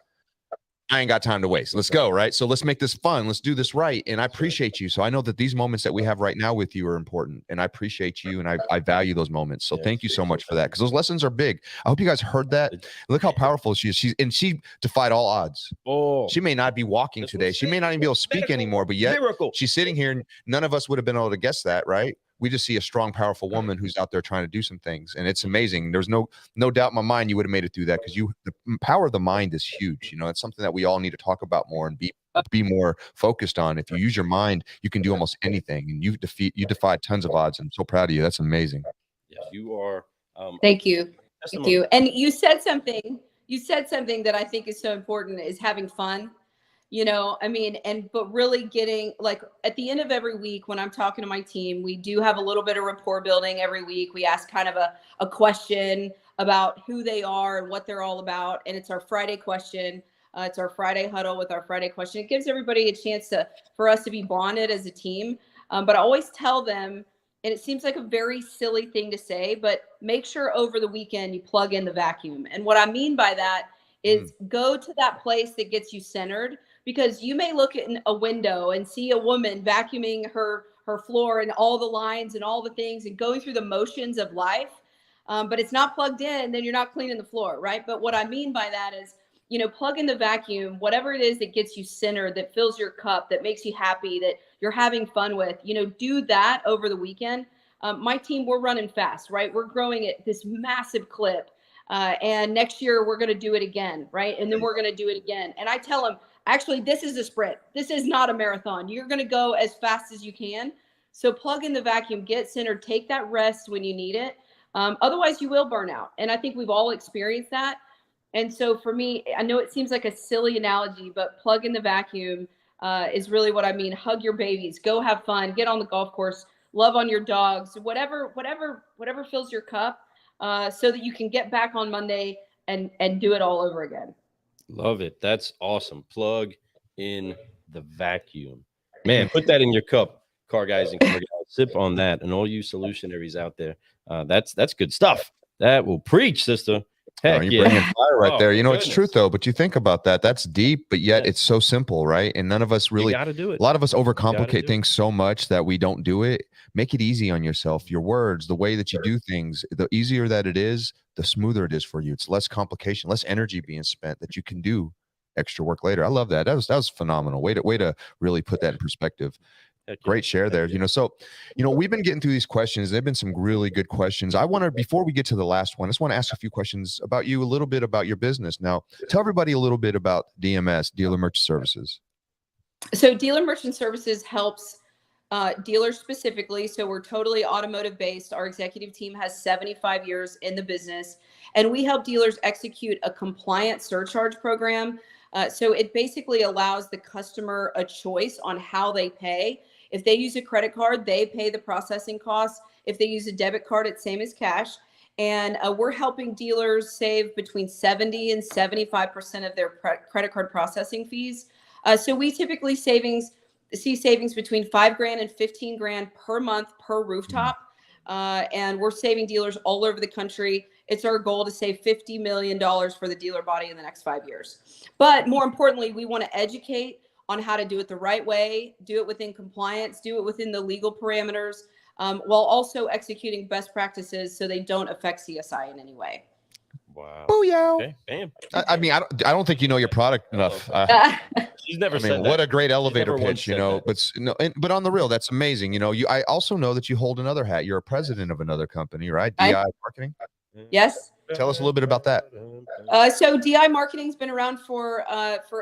I ain't got time to waste. Let's go. Right. So let's make this fun. Let's do this right. And I appreciate you. So I know that these moments that we have right now with you are important, and I appreciate you, and I value those moments. So thank you so much for that, because those lessons are big. I hope you guys heard that. Look how powerful she is. She defied all odds. Oh, she may not be walking today. She may not even be able to speak anymore, but yet she's sitting here, and none of us would have been able to guess that. Right. We just see a strong, powerful woman who's out there trying to do some things, and it's amazing. There's no doubt in my mind you would have made it through that, because the power of the mind is huge. It's something that we all need to talk about more and be more focused on. If you use your mind, you can do almost anything, and you defied tons of odds. I'm so proud of you. That's amazing. Yes, you are. Thank you. Thank you. And you said something that I think is so important, is having fun. But really getting, like, at the end of every week when I'm talking to my team, we do have a little bit of rapport building every week. We ask kind of a question about who they are and what they're all about. And it's our Friday question. It's our Friday huddle with our Friday question. It gives everybody a chance for us to be bonded as a team. But I always tell them, and it seems like a very silly thing to say, but make sure over the weekend you plug in the vacuum. And what I mean by that is go to that place that gets you centered, because you may look in a window and see a woman vacuuming her floor and all the lines and all the things and going through the motions of life. But it's not plugged in, then you're not cleaning the floor, right? But what I mean by that is, plug in the vacuum, whatever it is that gets you centered, that fills your cup, that makes you happy, that you're having fun with, do that over the weekend. My team, we're running fast, right? We're growing at this massive clip. And next year we're going to do it again, right? And then we're going to do it again. And I tell them, actually, this is a sprint. This is not a marathon. You're going to go as fast as you can. So plug in the vacuum, get centered, take that rest when you need it. Otherwise you will burn out. And I think we've all experienced that. And so for me, I know it seems like a silly analogy, but plug in the vacuum is really what I mean. Hug your babies, go have fun, get on the golf course, love on your dogs, whatever fills your cup, so that you can get back on Monday and do it all over again. Love it. That's awesome. Plug in the vacuum. Man, put that in your cup, car guys and car gals. Sip on that. And all you solutionaries out there, that's good stuff. That will preach, sister. Heck, you're bringing fire right there. Goodness. It's truth though, but you think about that. That's deep, but yet it's so simple, right? And none of us really, got to do it. A lot of us overcomplicate things so much that we don't do it. Make it easy on yourself. Your words, the way that you do things, the easier that it is, the smoother it is for you. It's less complication, less energy being spent that you can do extra work later. I love that. That was phenomenal. Way to really put that in perspective. Great share there. So we've been getting through these questions. They've been some really good questions. Before we get to the last one, I just want to ask a few questions about you, a little bit about your business. Now, tell everybody a little bit about DMS, Dealer Merchant Services. So Dealer Merchant Services helps dealers specifically. So we're totally automotive based. Our executive team has 75 years in the business, and we help dealers execute a compliant surcharge program. So it basically allows the customer a choice on how they pay. If they use a credit card, they pay the processing costs. If they use a debit card, it's same as cash. And we're helping dealers save between 70 and 75% of their credit card processing fees. So we typically see savings between $5,000 and $15,000 per month per rooftop. And we're saving dealers all over the country. It's our goal to save $50 million for the dealer body in the next 5 years. But more importantly, we want to educate on how to do it the right way, do it within compliance, do it within the legal parameters, while also executing best practices so they don't affect CSI in any way. Wow. Booyah. Okay. Bam. I don't think you know your product enough. She's never said that. What a great elevator pitch, but on the real, that's amazing. I also know that you hold another hat. You're a president of another company, right? DI Marketing. Yes. Tell us a little bit about that. So DI Marketing's been around for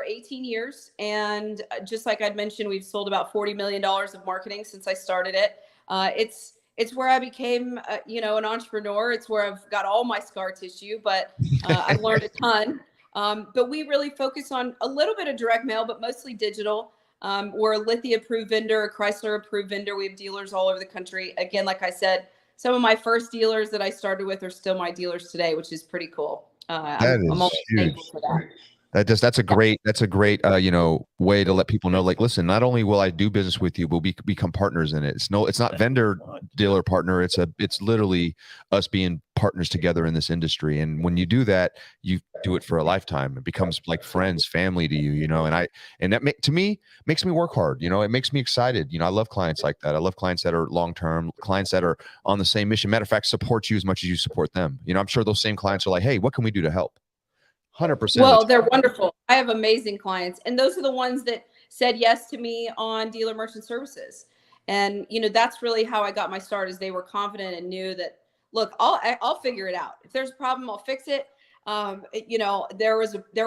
18 years. And just like I'd mentioned, we've sold about $40 million of marketing since I started it. It's where I became, an entrepreneur. It's where I've got all my scar tissue, but I've learned a ton. But we really focus on a little bit of direct mail, but mostly digital. We're a Lithia approved vendor, a Chrysler approved vendor. We have dealers all over the country. Again, like I said, some of my first dealers that I started with are still my dealers today, which is pretty cool. I'm always thankful for that. That's a great way to let people know, like, listen, not only will I do business with you, but we become partners in it. It's not vendor dealer partner. It's literally us being partners together in this industry. And when you do that, you do it for a lifetime. It becomes like friends, family to you, and that to me makes me work hard. It makes me excited. I love clients like that. I love clients that are long-term, clients that are on the same mission. Matter of fact, support you as much as you support them. I'm sure those same clients are like, hey, what can we do to help? 100%. Well, they're wonderful. I have amazing clients, and those are the ones that said yes to me on Dealer Merchant Services. And that's really how I got my start. Is they were confident and knew that, look, I'll figure it out. If there's a problem, I'll fix it. There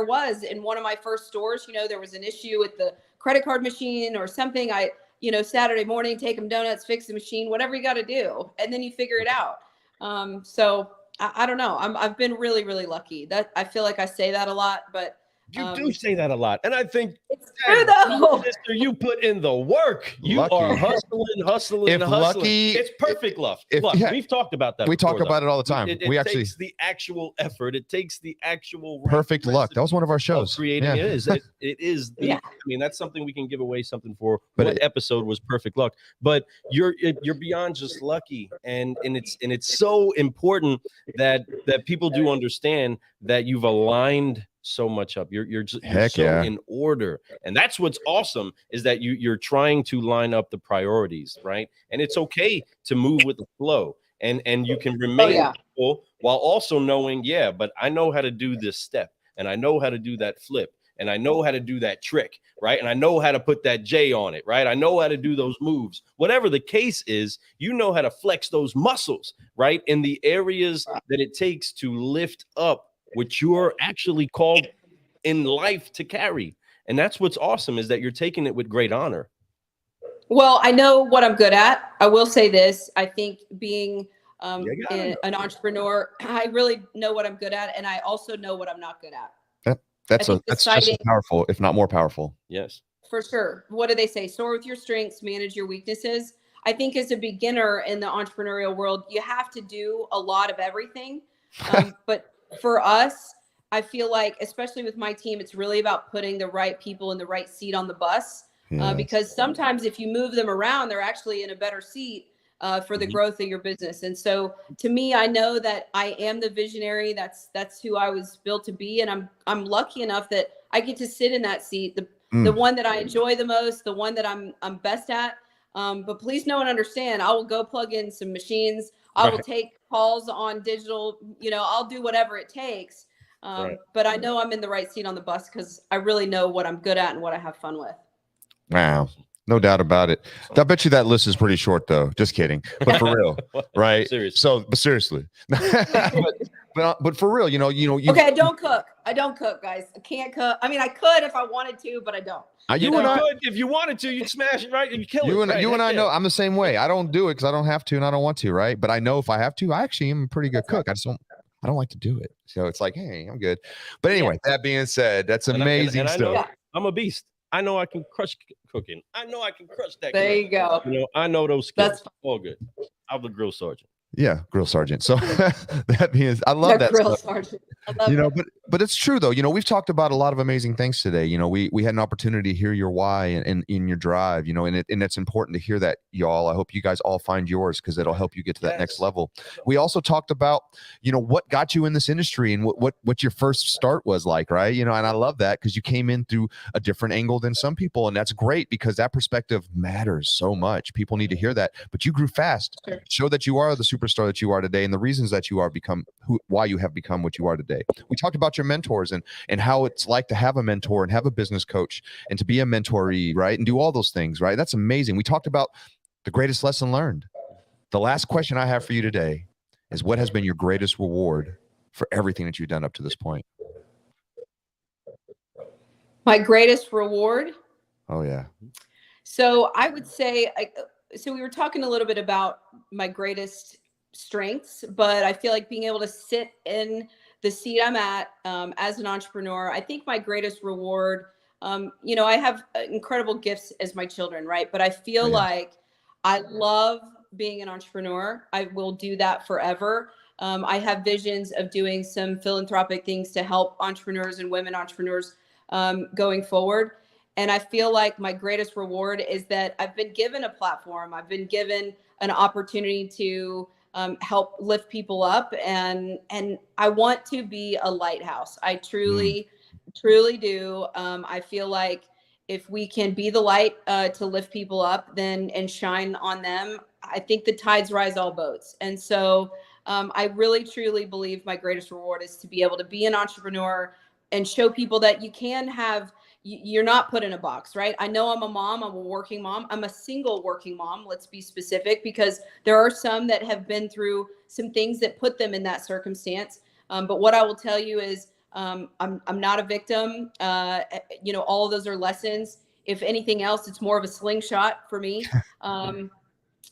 was in one of my first stores, there was an issue with the credit card machine or something. Saturday morning, take them donuts, fix the machine, whatever you got to do, and then you figure it out. So I don't know. I've been really, really lucky. That I feel like I say that a lot, but you do say that a lot, and I think it's true though. Sister, you put in the work. You are hustling. It's perfect luck. We've talked about that. We talk about it all the time. It takes the actual effort. It takes the actual perfect luck. That was one of our shows. Creating it is. It is. I mean, that's something we can give away something for. But what episode was perfect luck? But you're beyond just lucky, and it's so important that people do understand that you've aligned so much up. You're so in order. And that's what's awesome, is that you're trying to line up the priorities, right? And it's okay to move with the flow. And you can remain humble while also knowing, but I know how to do this step, and I know how to do that flip, and I know how to do that trick, right? And I know how to put that J on it, right? I know how to do those moves. Whatever the case is, you know how to flex those muscles, right? In the areas that it takes to lift up what you're actually called in life to carry. And that's what's awesome, is that you're taking it with great honor. Well, I know what I'm good at. I will say this. I think being an entrepreneur, I really know what I'm good at. And I also know what I'm not good at. That's just as powerful, if not more powerful. Yes, for sure. What do they say? Soar with your strengths, manage your weaknesses. I think as a beginner in the entrepreneurial world, you have to do a lot of everything. But for us, I feel like, especially with my team, it's really about putting the right people in the right seat on the bus. Because sometimes if you move them around, they're actually in a better seat for the growth of your business. And so to me, I know that I am the visionary. That's who I was built to be. And I'm lucky enough that I get to sit in that seat, the one that I enjoy the most, the one that I'm best at. But please know and understand, I will go plug in some machines. I will take calls on digital, I'll do whatever it takes. But I know I'm in the right seat on the bus because I really know what I'm good at and what I have fun with. Wow. No doubt about it. I bet you that list is pretty short, though. Just kidding. But for real, right? Seriously. But seriously. but for real, you okay, I don't cook, guys. I can't cook. I mean, I could if I wanted to, but I don't. You and I could, if you wanted to, you'd smash it, right? You kill it. You and I know I'm the same way. I don't do it because I don't have to and I don't want to, right? But I know if I have to, I actually am a pretty good cook. I don't like to do it. So it's like, hey, I'm good. But anyway, that being said, that's amazing stuff. I'm a beast. I know I can crush cooking. I know I can crush that. There you go. I know those skills. That's all good. I'm the grill sergeant. Yeah, grill sergeant. So that means I love that grill stuff. Sergeant. I love it. But it's true though. We've talked about a lot of amazing things today. We had an opportunity to hear your why and in your drive. And it's important to hear that, y'all. I hope you guys all find yours because it'll help you get to that next level. We also talked about what got you in this industry and what your first start was like, right? And I love that because you came in through a different angle than some people, and that's great because that perspective matters so much. People need to hear that. But you grew fast. Sure. Show that you are the superstar that you are today and the reasons that you are why you have become what you are today. We talked about your mentors and how it's like to have a mentor and have a business coach and to be a mentoree, right? And do all those things, right? That's amazing. We talked about the greatest lesson learned. The last question I have for you today is, what has been your greatest reward for everything that you've done up to this point? My greatest reward? Oh, yeah. So I would say, so we were talking a little bit about my greatest strengths, but I feel like being able to sit in the seat I'm at as an entrepreneur, I think my greatest reward, I have incredible gifts as my children, right? But I feel like I love being an entrepreneur. I will do that forever. I have visions of doing some philanthropic things to help entrepreneurs and women entrepreneurs going forward. And I feel like my greatest reward is that I've been given a platform. I've been given an opportunity to help lift people up. And I want to be a lighthouse. I truly do. I feel like if we can be the light to lift people up and shine on them, I think the tides rise all boats. And so I really, truly believe my greatest reward is to be able to be an entrepreneur and show people that you can have, you're not put in a box, right? I know I'm a mom, I'm a working mom. I'm a single working mom, let's be specific, because there are some that have been through some things that put them in that circumstance. But what I will tell you is I'm not a victim. All of those are lessons. If anything else, it's more of a slingshot for me.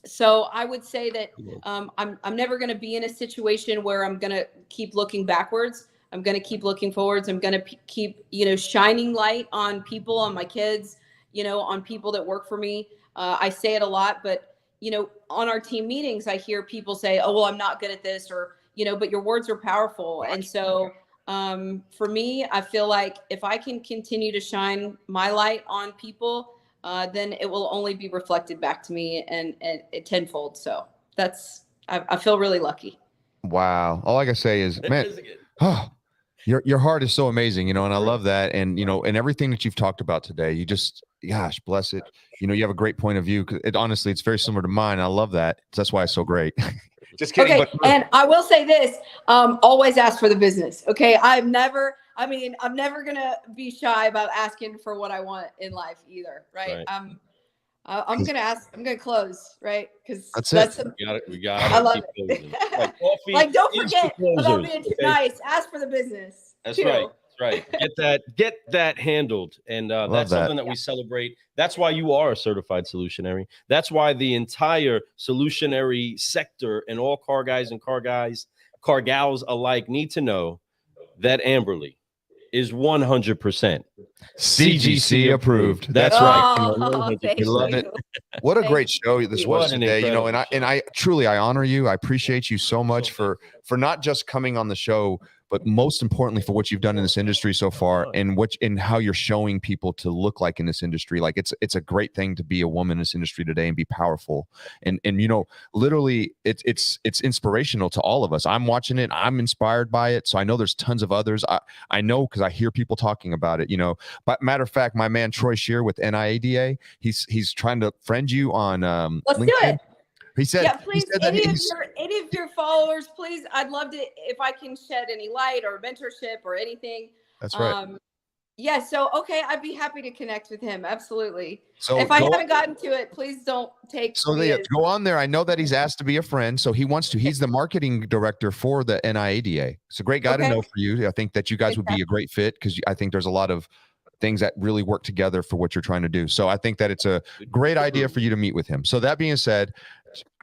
So I would say that I'm never going to be in a situation where I'm going to keep looking backwards. I'm going to keep looking forwards. I'm going to keep, shining light on people, on my kids, on people that work for me. I say it a lot, but, on our team meetings, I hear people say, oh, well, I'm not good at this, or, but your words are powerful. And so for me, I feel like if I can continue to shine my light on people, then it will only be reflected back to me and tenfold. So I feel really lucky. Wow. All I can say is, man, Your heart is so amazing, you know, and I love that. And, you know, and everything that you've talked about today, you just, gosh, bless it. You know, you have a great point of view. Honestly, it's very similar to mine. I love that. That's why it's so great. Just kidding. Okay. And I will say this, always ask for the business. Okay. I'm never going to be shy about asking for what I want in life either. Right. I'm going to close, right? Because that's it. We got it. I love it. Like, coffee like, don't forget closers, about being too nice. Ask for the business. That's too. right. That's right. Get that handled. And that's something that we celebrate. That's why you are a certified solutionary. That's why the entire solutionary sector and all car guys and car gals alike need to know that Amberly is 100% CGC approved. That's right. We love it. What a great show this was today, you know, and I truly, I honor you. I appreciate you so much for not just coming on the show, but most importantly for what you've done in this industry so far, and how you're showing people to look like in this industry. Like it's a great thing to be a woman in this industry today and be powerful. And you know, literally it's inspirational to all of us. I'm watching it. I'm inspired by it. So I know there's tons of others. I know, because I hear people talking about it, you know. But matter of fact, my man Troy Shear with NIADA, he's trying to friend you on Let's LinkedIn. do it. He said, yeah, please, any of your followers, please, I'd love to, if I can shed any light or mentorship or anything. That's right. Yeah, so, okay, I'd be happy to connect with him. Absolutely. So if I haven't gotten to it, please don't take. So go on there. I know that he's asked to be a friend, so he wants to. He's the marketing director for the NIADA. It's a great guy to know for you. I think that you guys would be a great fit, because I think there's a lot of things that really work together for what you're trying to do. So I think that it's a great idea for you to meet with him. So that being said,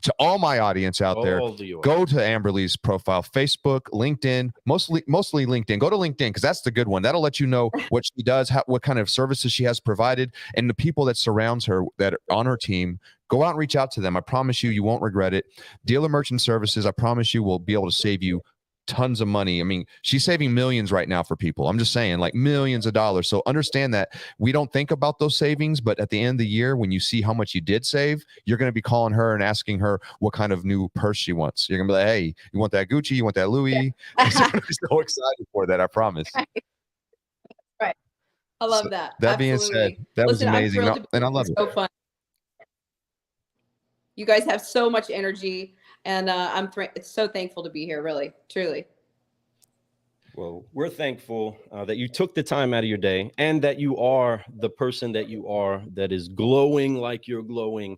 to all my audience out there, go to Amberly's profile, Facebook, LinkedIn, mostly LinkedIn. Go to LinkedIn, because that's the good one. That'll let you know what she does, what kind of services she has provided, and the people that surrounds her that are on her team. Go out and reach out to them. I promise you won't regret it. Dealer Merchant Services, I promise you, will be able to save you tons of money. I mean, she's saving millions right now for people. I'm just saying, like, millions of dollars. So understand that we don't think about those savings, but at the end of the year, when you see how much you did save, you're going to be calling her and asking her what kind of new purse she wants. You're going to be like, hey, you want that Gucci? You want that Louis? I'm so excited for that. I promise. Right. I love that. That being said, that was amazing. And I love it. So fun. You guys have so much energy. And I'm so thankful to be here, really, truly. Well, we're thankful that you took the time out of your day, and that you are the person that you are, that is glowing like you're glowing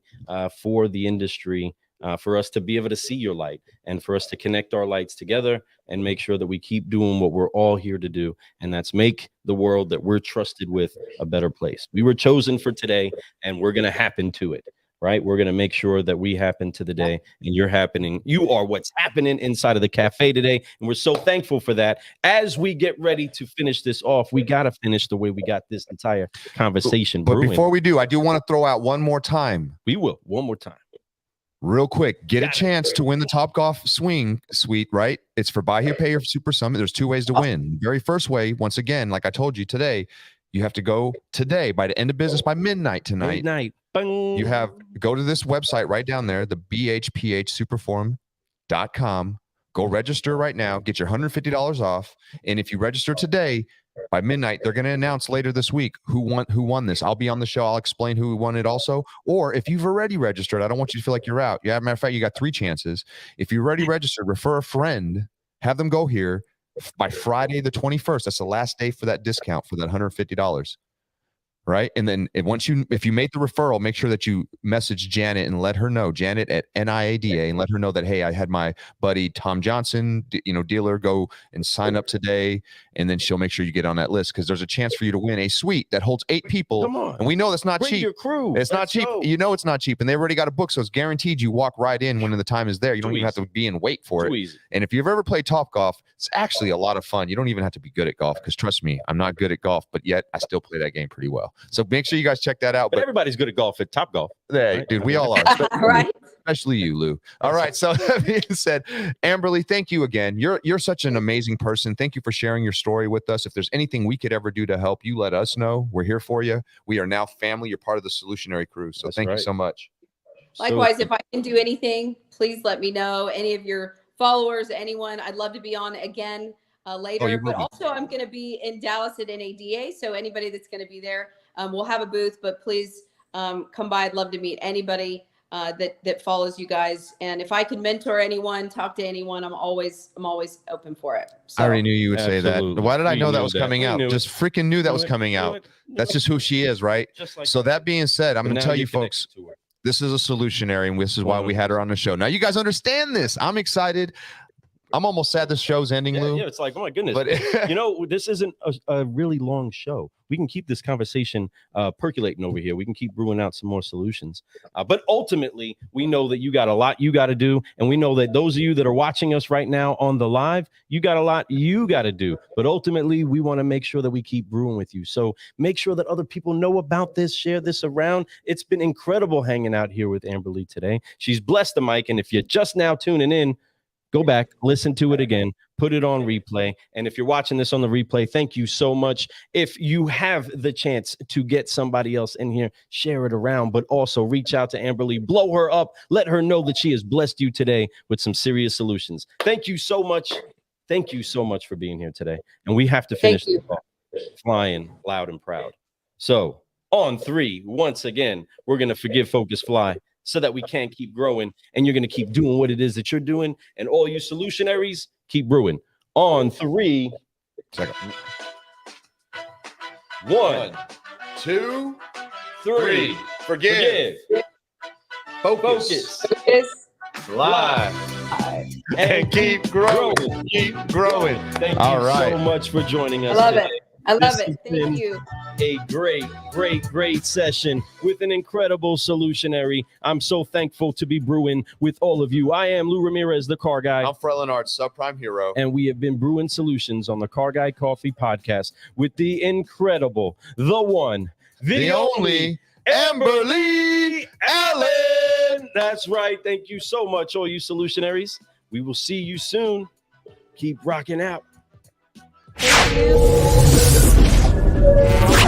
for the industry, for us to be able to see your light, and for us to connect our lights together and make sure that we keep doing what we're all here to do. And that's make the world that we're trusted with a better place. We were chosen for today, and we're going to happen to it. Right? We're going to make sure that we happen to the day, and you're happening. You are what's happening inside of the cafe today. And we're so thankful for that. As we get ready to finish this off, we got to finish the way we got this entire conversation. But before we do, I do want to throw out one more time. We will. One more time. Real quick, get a chance to win the Topgolf Swing Suite, right? It's for Buy Here, Pay Here Super Summit. There's two ways to win. Very first way, once again, like I told you today, you have to go today by the end of business by midnight tonight. You have go to this website right down there, the bhphsuperforum.com. Go register right now. Get your $150 off. And if you register today by midnight, they're going to announce later this week who won this. I'll be on the show. I'll explain who won it also. Or if you've already registered, I don't want you to feel like you're out. Yeah, matter of fact, you got 3 chances. If you're already registered, refer a friend. Have them go here by Friday the 21st. That's the last day for that discount for that $150. Right. And then if you make the referral, make sure that you message Janet and let her know, Janet at NIADA, and let her know that, hey, I had my buddy Tom Johnson, dealer, go and sign up today. And then she'll make sure you get on that list, because there's a chance for you to win a suite that holds 8 people. Come on. And we know that's not cheap. Your crew. It's not cheap. You know it's not cheap. And they already got a book. So it's guaranteed you walk right in when the time is there. You don't even have to be and wait for it. Easy. And if you've ever played Topgolf, it's actually a lot of fun. You don't even have to be good at golf, because trust me, I'm not good at golf, but yet I still play that game pretty well. So make sure you guys check that out. But everybody's good at golf at Topgolf. Hey, right? Dude, we all are. Right? Especially you, Lou. All right. So that being said, Amberly, thank you again. You're such an amazing person. Thank you for sharing your story with us. If there's anything we could ever do to help you, let us know. We're here for you. We are now family. You're part of the Solutionary crew. So thank you so much. Likewise, if I can do anything, please let me know. Any of your followers, anyone, I'd love to be on again. later. But also, I'm going to be in Dallas at NADA. So anybody that's going to be there, we'll have a booth. But please come by. I'd love to meet anybody that follows you guys. And if I can mentor anyone, talk to anyone, I'm always open for it. So, I already knew you would say that. Absolutely. Why did I We know that knew was that. coming We out? knew it. Just freaking knew that was Knew it. coming Knew out. it. Knew That's it. just who she is, right? Just like So that being said, I'm But going now to tell you you folks, connected to her. this is a solutionary, and this is why we had her on the show. Now you guys understand this. I'm excited. I'm almost sad this show's ending, Yeah, Lou. yeah, it's like, oh my goodness. But You know, this isn't a really long show. We can keep this conversation percolating over here. We can keep brewing out some more solutions. But ultimately, we know that you got a lot you got to do. And we know that those of you that are watching us right now on the live, you got a lot you got to do. But ultimately, we want to make sure that we keep brewing with you. So make sure that other people know about this, share this around. It's been incredible hanging out here with Amberly today. She's blessed the mic. And if you're just now tuning in, go back, listen to it again, put it on replay. And if you're watching this on the replay, thank you so much. If you have the chance to get somebody else in here, share it around, but also reach out to Amberly, blow her up, let her know that she has blessed you today with some serious solutions. Thank you so much. Thank you so much for being here today. And we have to finish this off flying loud and proud. So on 3, once again, we're going to forgive, focus, fly, so that we can keep growing, and you're going to keep doing what it is that you're doing. And all you solutionaries, keep brewing. On 3, 1, 2, 3, forgive. focus, fly, And keep growing. Keep growing. Thank you All right. so much for joining us. I love today. it. I love This it. has Thank been you. A great session with an incredible solutionary. I'm so thankful to be brewing with all of you. I am Lou Ramirez, the car guy. I'm Fred Leonard, subprime hero. And we have been brewing solutions on the Car Guy Coffee podcast with the incredible, the one, the only Amberly Allen. That's right. Thank you so much, all you solutionaries. We will see you soon. Keep rocking out. Thank you.